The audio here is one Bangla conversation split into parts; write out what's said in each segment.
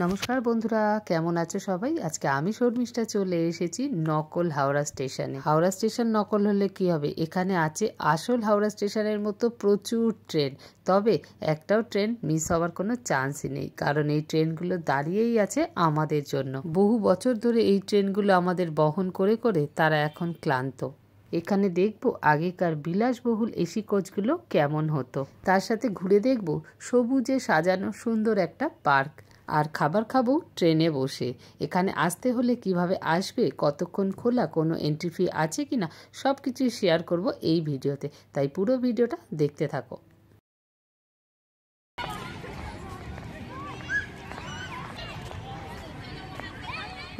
নমস্কার বন্ধুরা, কেমন আছো সবাই? আজকে আমি শর্মিষ্ঠা চলে এসেছি নকল হাওড়া স্টেশনে। হাওড়া স্টেশন নকল হলে কি হবে, এখানে আছে আসল হাওড়া স্টেশনের মতো প্রচুর ট্রেন। তবে একটাও ট্রেন মিস হওয়ার কোনো চান্সই নেই, কারণ এই ট্রেনগুলো দাঁড়িয়েই আছে আমাদের জন্য। বহু বছর ধরে এই ট্রেনগুলো আমাদের বহন করে করে তারা এখন ক্লান্ত। এখানে দেখবো আগেকার বিলাসবহুল এসি কোচগুলো কেমন হতো, তার সাথে ঘুরে দেখবো সবুজে সাজানো সুন্দর একটা পার্ক। আর খাবার খাবো ট্রেনে বসে। এখানে আসতে হলে কিভাবে আসবে, কতক্ষণ খোলা, কোনো এন্ট্রি ফি আছে কিনা, সব কিছুই শেয়ার করব এই ভিডিওতে, তাই পুরো ভিডিওটা দেখতে থাকো।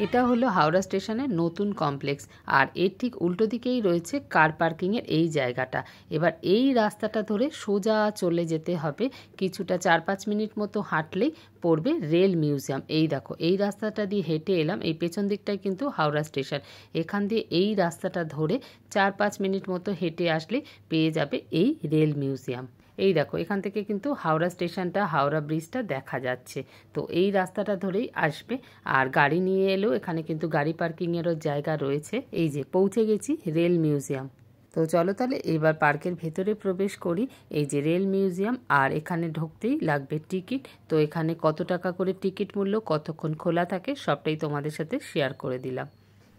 এটা হলো হাওড়া স্টেশনের নতুন কমপ্লেক্স, আর এর ঠিক উল্টো দিকেই রয়েছে কার পার্কিংয়ের এই জায়গাটা। এবার এই রাস্তাটা ধরে সোজা চলে যেতে হবে, কিছুটা 4-5 মিনিট মতো হাঁটলেই পড়বে রেল মিউজিয়াম। এই দেখো, এই রাস্তাটা দিয়ে হেঁটে এলাম, এই পেছন দিকটাই কিন্তু হাওড়া স্টেশন। এখান দিয়ে এই রাস্তাটা ধরে 4-5 মিনিট মতো হেঁটে আসলে পেয়ে যাবে এই রেল মিউজিয়াম। এই দেখো, এখান থেকে কিন্তু হাওড়া স্টেশনটা, হাওড়া ব্রিজটা দেখা যাচ্ছে। তো এই রাস্তাটা ধরেই আসবে, আর গাড়ি নিয়ে এলেও এখানে কিন্তু গাড়ি পার্কিংয়েরও জায়গা রয়েছে। এই যে পৌঁছে গেছি রেল মিউজিয়াম। তো চলো তাহলে এবার পার্কের ভেতরে প্রবেশ করি। এই যে রেল মিউজিয়াম, আর এখানে ঢুকতেই লাগবে টিকিট। তো এখানে কত টাকা করে টিকিট মূল্য, কতক্ষণ খোলা থাকে, সবটাই তোমাদের সাথে শেয়ার করে দিলাম।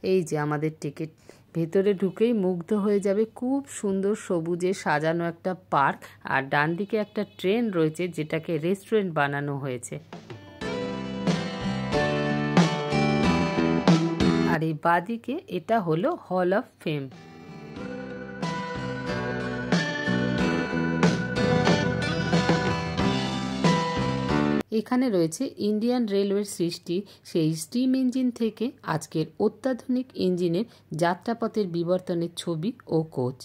এই যে আমাদের টিকিট। ভেতরে ঢুকেই মুগ্ধ হয়ে যাবে, খুব সুন্দর সবুজে সাজানো একটা পার্ক। আর ডান দিকে একটা ট্রেন রয়েছে, যেটাকে রেস্টুরেন্ট বানানো হয়েছে। আর এই বাঁদিকে এটা হলো হল অফ ফেম। এখানে রয়েছে ইন্ডিয়ান রেলওয়ের সৃষ্টি, সেই স্টিম ইঞ্জিন থেকে আজকের অত্যাধুনিক ইঞ্জিনের যাত্রাপথের বিবর্তনের ছবি ও কোচ,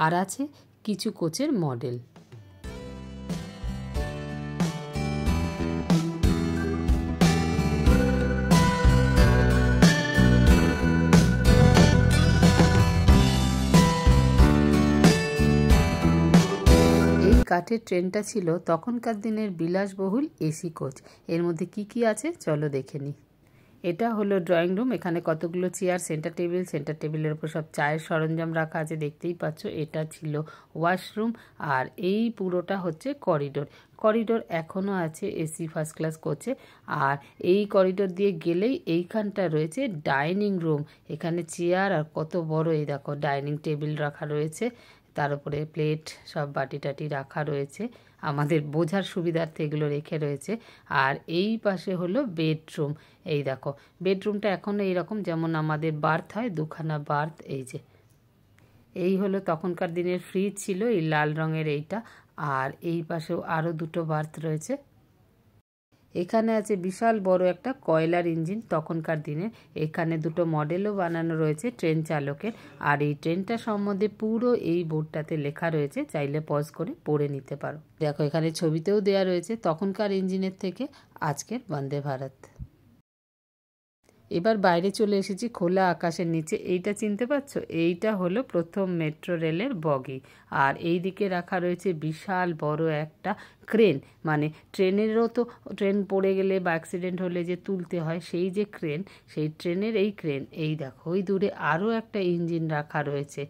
আর আছে কিছু কোচের মডেল। কাঠের ট্রেনটা ছিল তখনকার দিনের বিলাসবহুল এসি কোচ। এর মধ্যে কি কি আছে চলো দেখে নিই। এটা হলো ড্রয়িং রুম। এখানে কতগুলো চেয়ার, সেন্টার টেবিলের উপর সব চায়ের সরঞ্জাম রাখা আছে, দেখতেই পাচ্ছ। এটা ছিল ওয়াশরুম, আর এই পুরোটা হচ্ছে করিডোর এখনও আছে এসি ফার্স্ট ক্লাস কোচে। আর এই করিডোর দিয়ে গেলেই এইখানটা রয়েছে ডাইনিং রুম। এখানে চেয়ার আর কত বড়, এই দেখো ডাইনিং টেবিল রাখা রয়েছে, তার উপরে প্লেট, সব বাটি টাটি রাখা রয়েছে, আমাদের বোঝার সুবিধার্থে এগুলো রেখে রয়েছে। আর এই পাশে হলো বেডরুম। এই দেখো, বেডরুমটা এখনও এইরকম, যেমন আমাদের বার্থ হয়, দুখানা বার্থ। এই যে এই হলো তখনকার দিনের ফ্রিজ ছিল, এই লাল রঙের এইটা। আর এই পাশেও আরও দুটো বার্থ রয়েছে। এখানে আছে বিশাল বড় একটা কয়লার ইঞ্জিন তখনকার দিনের। এখানে দুটো মডেলও বানানো রয়েছে ট্রেন চালকের। আর এই ট্রেনটা সম্বন্ধে পুরো এই বোর্ডটাতে লেখা রয়েছে, চাইলে পজ করে পড়ে নিতে পারো। দেখো, এখানে ছবিতেও দেয়া রয়েছে তখনকার ইঞ্জিনের থেকে আজকের বন্দে ভারত। এবার বাইরে চলে এসেছি খোলা আকাশের নিচে। এইটা চিনতে পারছো? এইটা হলো প্রথম মেট্রো রেলের বগি। আর এই দিকে রাখা রয়েছে বিশাল বড় একটা ক্রেন, মানে ট্রেনেরও তো ট্রেন পড়ে গেলে বা অ্যাক্সিডেন্ট হলে যে তুলতে হয়, সেই যে ক্রেন, সেই ট্রেনের এই ক্রেন। এই দেখো, ওই দূরে আরও একটা ইঞ্জিন রাখা রয়েছে।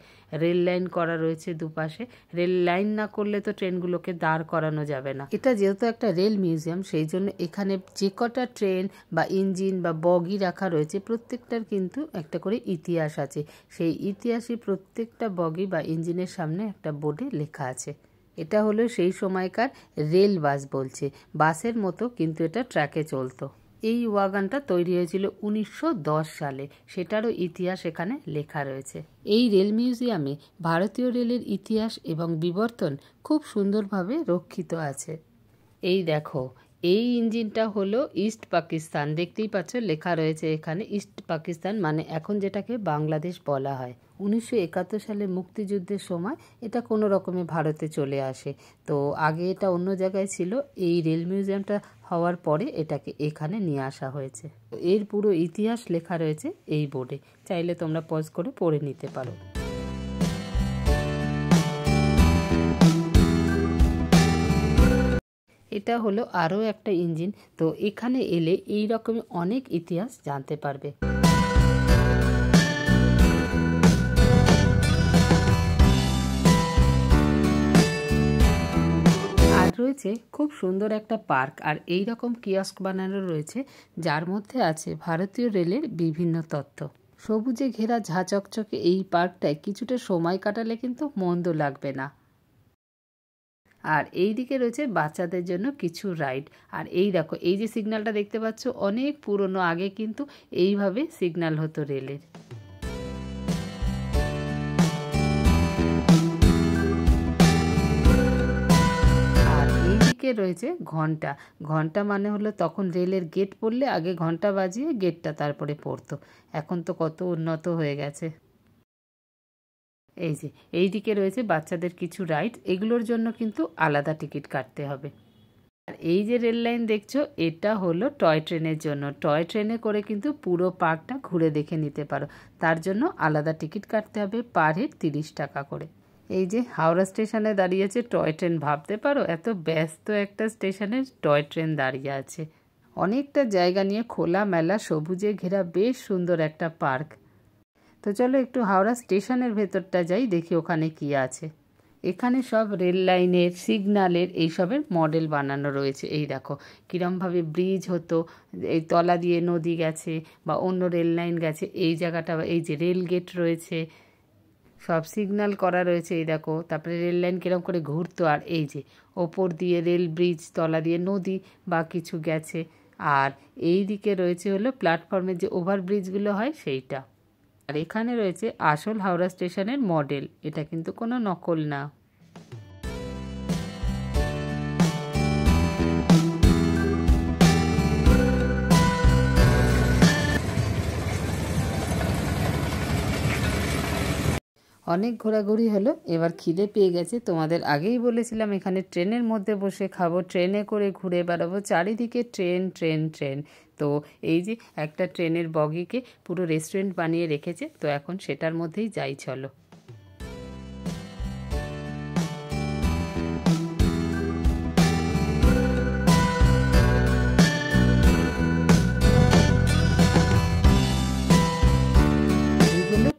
রেল লাইন করা রয়েছে দুপাশে। রেল লাইন না করলে তো ট্রেনগুলোকে দাঁড় করানো যাবে না। এটা যেহেতু একটা রেল মিউজিয়াম, সেই জন্য এখানে যে কটা ট্রেন বা ইঞ্জিন বা বগি রাখা রয়েছে, প্রত্যেকটার কিন্তু একটা করে ইতিহাস আছে। সেই ইতিহাসই প্রত্যেকটা বগি বা ইঞ্জিনের সামনে একটা বোর্ডে লেখা আছে। এটা হলো সেই সময়কার রেল বাস বলছে, বাসের মতো, কিন্তু এটা ট্র্যাকে চলতো। এই ওয়াগনটা তৈরি হয়েছিল 1910 সালে, সেটারও ইতিহাস এখানে লেখা রয়েছে। এই রেল মিউজিয়ামে ভারতীয় রেলের ইতিহাস এবং বিবর্তন খুব সুন্দরভাবে রক্ষিত আছে। এই দেখো, এই ইঞ্জিনটা হলো ইস্ট পাকিস্তান, দেখতেই পাচ্ছ লেখা রয়েছে এখানে ইস্ট পাকিস্তান, মানে এখন যেটাকে বাংলাদেশ বলা হয়। 1971 সালে মুক্তিযুদ্ধের সময় এটা কোনো রকমে ভারতে চলে আসে। তো আগে এটা অন্য জায়গায় ছিল, এই রেল মিউজিয়ামটা হওয়ার পরে এটাকে এখানে নিয়ে আসা হয়েছে। এর পুরো ইতিহাস লেখা রয়েছে এই বোর্ডে, চাইলে তোমরা পজ করে পড়ে নিতে পারো। এটা হলো আরও একটা ইঞ্জিন। তো এখানে এলে এই রকমই অনেক ইতিহাস জানতে পারবে। আর রয়েছে খুব সুন্দর একটা পার্ক, আর এই রকম কিয়স্ক বানানো রয়েছে যার মধ্যে আছে ভারতীয় রেলের বিভিন্ন তথ্য। সবুজে ঘেরা ঝাঁ চকচকে এই পার্কটায় কিছুটা সময় কাটালে কিন্তু মন্দ লাগবে না। আর এই দিকে রয়েছে বাচ্চাদের জন্য কিছু রাইড। আর এই দেখো, এই যে সিগন্যালটা দেখতে পাচ্ছ, অনেক পুরনো, আগে কিন্তু এইভাবে সিগন্যাল হতো রেলের। আর এই দিকে রয়েছে ঘন্টা। ঘন্টা মানে হলো তখন রেলের গেট পড়লে আগে ঘন্টা বাজিয়ে গেটটা তারপরে পড়তো। এখন তো কত উন্নত হয়ে গেছে। এই যে এই দিকে রয়েছে বাচ্চাদের কিছু রাইড, এগুলোর জন্য কিন্তু আলাদা টিকিট কাটতে হবে। আর এই যে রেল লাইন দেখছো, এটা হলো টয় ট্রেনের জন্য। টয় ট্রেনে করে কিন্তু পুরো পার্কটা ঘুরে দেখে নিতে পারো, তার জন্য আলাদা টিকিট কাটতে হবে, পার হেড 30 টাকা করে। এই যে হাওড়া স্টেশনে দাঁড়িয়েছে টয় ট্রেন, ভাবতে পারো এত ব্যস্ত একটা স্টেশনে টয় ট্রেন দাঁড়িয়ে আছে। অনেকটা জায়গা নিয়ে খোলা মেলা, সবুজে ঘেরা বেশ সুন্দর একটা পার্ক। তো চলো একটু হাওড়া স্টেশনের ভেতরটা যাই, দেখি ওখানে কি আছে। এখানে সব রেল লাইনের, সিগন্যালের এইসবের মডেল বানানো রয়েছে। এই দেখো কীরমভাবে ব্রিজ হতো, এই তলা দিয়ে নদী গেছে বা অন্য রেল লাইন গেছে, এই জায়গাটা, এই যে রেল গেট রয়েছে, সব সিগন্যাল করা রয়েছে। এই দেখো, তারপরে রেল লাইন কীরকম করে ঘুরতো, আর এই যে ওপর দিয়ে রেল ব্রিজ, তলা দিয়ে নদী বা কিছু গেছে। আর এই দিকে রয়েছে হলো প্ল্যাটফর্মের যে ওভারব্রিজগুলো হয় সেইটা। আর এখানে রয়েছে আসল হাওড়া স্টেশনের মডেল, এটা কিন্তু কোনো নকল না। অনেক ঘোরাঘুরি হলো, এবার খিদে পেয়ে গেছে। তোমাদের আগেই বলেছিলাম এখানে ট্রেনের মধ্যে বসে খাবো, ট্রেনে করে ঘুরে বেড়াবো, চারিদিকে ট্রেন ট্রেন ট্রেন। তো এই যে একটা ট্রেনের বগিকে পুরো রেস্টুরেন্ট বানিয়ে রেখেছে, তো এখন সেটার মধ্যেই যাই চলো।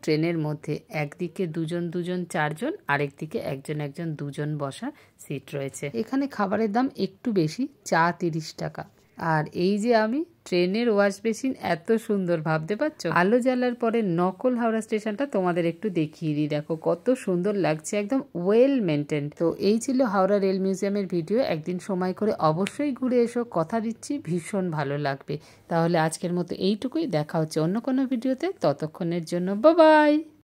ট্রেনের মধ্যে একদিকে দুজন দুজন চারজন, আরেক দিকে একজন একজন দুজন বসার সিট রয়েছে। এখানে খাবারের দাম একটু বেশি, চা 30 টাকা। আর এই যে আমি ট্রেনের ওয়াশ বেসিন, এত সুন্দর, ভাবতে পারছো? আলো জ্বালার পরে নকল হাওড়া স্টেশনটা তোমাদের একটু দেখিয়ে দিই, দেখো কত সুন্দর লাগছে, একদম ওয়েল মেনটেন্ড। তো এই ছিল হাওড়া রেল মিউজিয়ামের ভিডিও। একদিন সময় করে অবশ্যই ঘুরে এসো, কথা দিচ্ছি ভীষণ ভালো লাগবে। তাহলে আজকের মতো এইটুকুই, দেখা হচ্ছে অন্য কোনো ভিডিওতে, ততক্ষণের জন্য বাই বাই।